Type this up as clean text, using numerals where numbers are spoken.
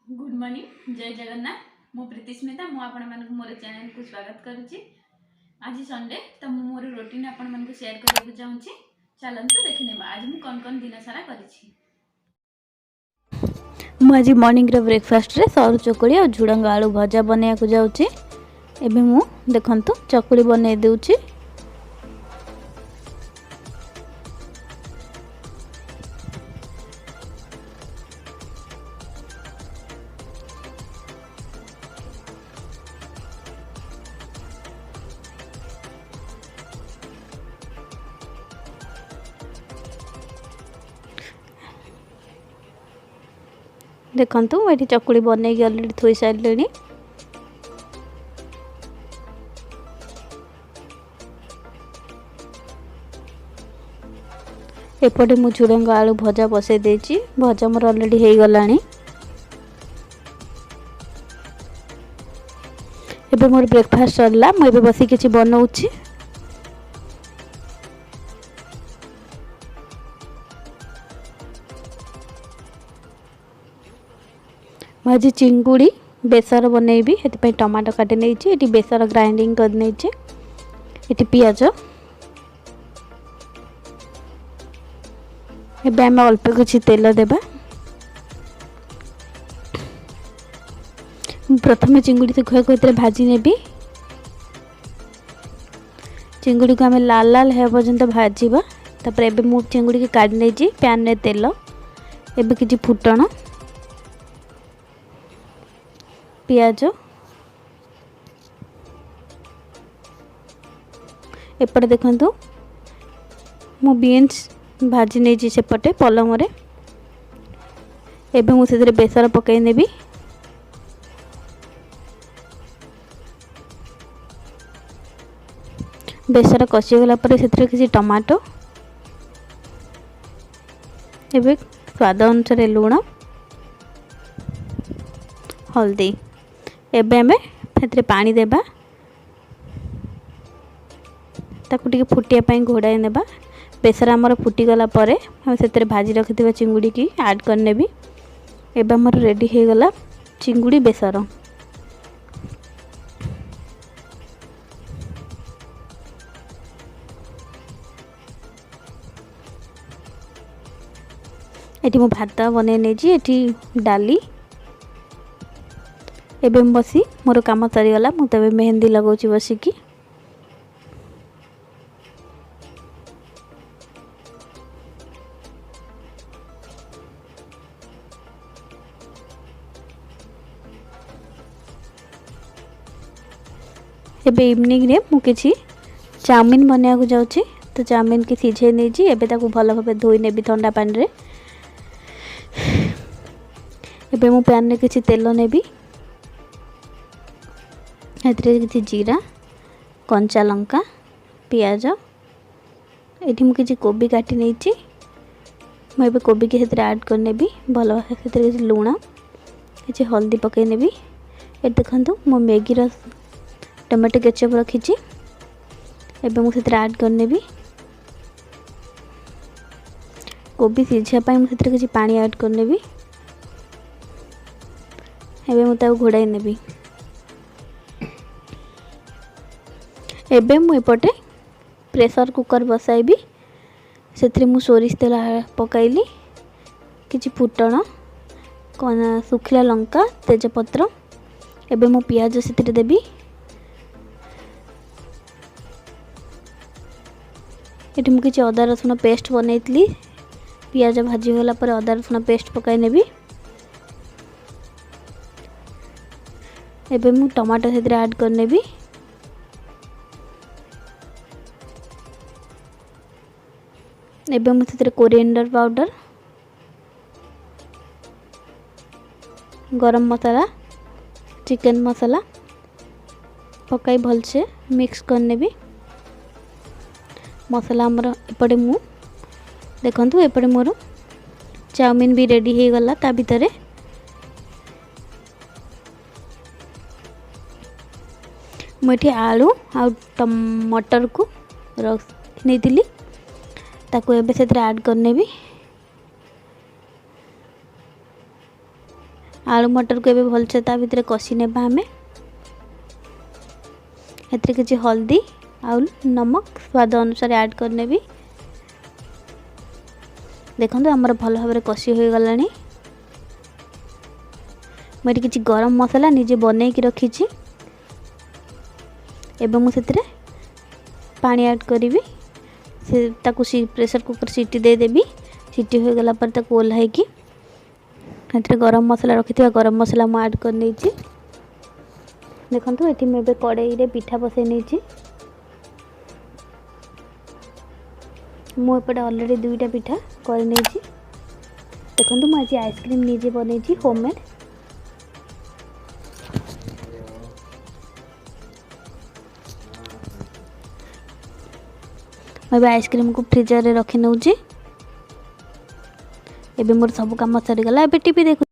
Good morning जय जगन्नाथ मु प्रीतिस्मिता मु आपण मानक मोर चैनल को स्वागत करुच्ची। आज संडे तो मु मोर रूटीन आपण मानक शेयर करने को चाहूँगी। चलतु देखने आज मु कौन दिन सारा करी। आज मॉर्निंग रे ब्रेकफास्ट रे सरू चकुड़ी और झुडंग आलू भजा बनया को जाउची। एबे मु देखंतु चकुड़ी बने देउची। देखंतु एठी चकुड़ी बने ऑलरेडी थोई सारलेनी। एपटे मु झुडंग आलू भजा बसे देची। भजा मोर ऑलरेडी हे गलानी। एबे मोर ब्रेकफास्ट सरला मु एबे बसी किछि बनाउची। आज चिंगुड़ी बेसर बनैबी हेति टमाटो काटी नहीं ये बेसर ग्राइंडिंग कर नहीं ये पियाज एबे आम अल्प किसी तेल देबा। प्रथम चिंगुड़ी सुखा को भाजी नेबी। चिंगुड़ी को आम लाल लाल है पर्यंत भाजवा। तापर एबे मु चिंगुड़ी के काट नहीं पैन में तेल एबे किछि फुटण पियाज एपटे देखंतु मु बीन्स भाजी नहीं सेपटे पलम रे। एबे मु से बेसर पकई नेबी। बेसर कषि गला पर से किसी टमाटो एबे स्वाद अनुसार लुण हल्दी एबे हमें फेतरे पानी देबा। ताकू टिके फुटिया पई घोड़ाई नेबा। बेसर हमर फुटी गला परे हम सेतरे भाजी रखिथिबा चिंगुड़ी की ऐड करने भी। एबे हमर रेडी हे गला चिंगुड़ी बेसर। एटी मो भात बने नै जी। एटी डाली एबे बसी मोर काम सरीगला। मु तबे मेहंदी लगाउची बसिकी। एबे इवनिंग रे मु किछि चाउमीन बनिया को जाउची। तो चाउमीन की सिझे नै जी। एबे ताकू भलो भाबे धोई नेबी ठंडा पानी रे। एबे मु पैन रे किछि तेल नेबी। एतरे किछि जीरा कंचा लंका पियाज एठी मु किछि कोबी काटी नै छी। मु एबे कोबी के हेतरे ऐड कर नेबी। भलो हेतरे किछि लूण किछि हल्दी पकै नेबी। ए देखंतु मु मैगी रो टमाटो केचप रखिछि। एबे मु हेतरे ऐड कर नेबी। कोबी सिझा पई मु हेतरे किछि पानी ऐड कर नेबी। एबे मु ताऊ घोड़ाई नेबी। एबे मु एपटे प्रेशर कुकर बसाइबी। सेतरे मु सोरिष तेल पकाइली किछि फुटण कोना सुखिला लंका तेजपत्र। एबे मु पियाज सेतरे देबी। एठी मु किछि अदा रसुण पेस्ट बनैतली। पियाज भाजी होला पर अदा रसुण पेस्ट पकाइ नेबी। एबे मु टमाटो सेतरे ऐड कर नेबी। एबे मु सेतरे कोरिएंडर पाउडर गरम मसाला चिकन मसाला पकाई भल से मिक्स कर नेबी। मसाला हमर एपटे मु देखंतु एपटे मोर चाउमीन भी रेडी हे गला। ता भितरे मुठी आलू आ टमाटर को रख नेतिली। ताको एबे सेतरे ऐड करने भी। आलू मटर को एबे भलसे ता भितर कषि नेबा हमें एथरे किछि हल्दी और नमक स्वाद अनुसार ऐड करने भी। देखो आमर भल भाव कषि हो गलानी। मुझे किछि गरम मसला निजे बनै कि रखी एबे मु सेतरे पानी ऐड करी से ताकू प्रेशर कुकर सीटी दे देबी। सीटी हो गला पर ताकू ओल्हाई कि एथरे गरम मसला रखिथिबा गरम मसला मु ऐड कर नेछि। देखंतु एथि मैं कड़ाई रे पिठा बसै नेछि। मु एपटे ऑलरेडी दुईटा पिठा कर नेछि। देखंतु मु आज आइसक्रीम निजे बनेछि होममेड। मैं आइसक्रीम को फ्रीजर रे रखी नउछि। एबे मोर सब काम सरी गला। एबे टीवी देखु।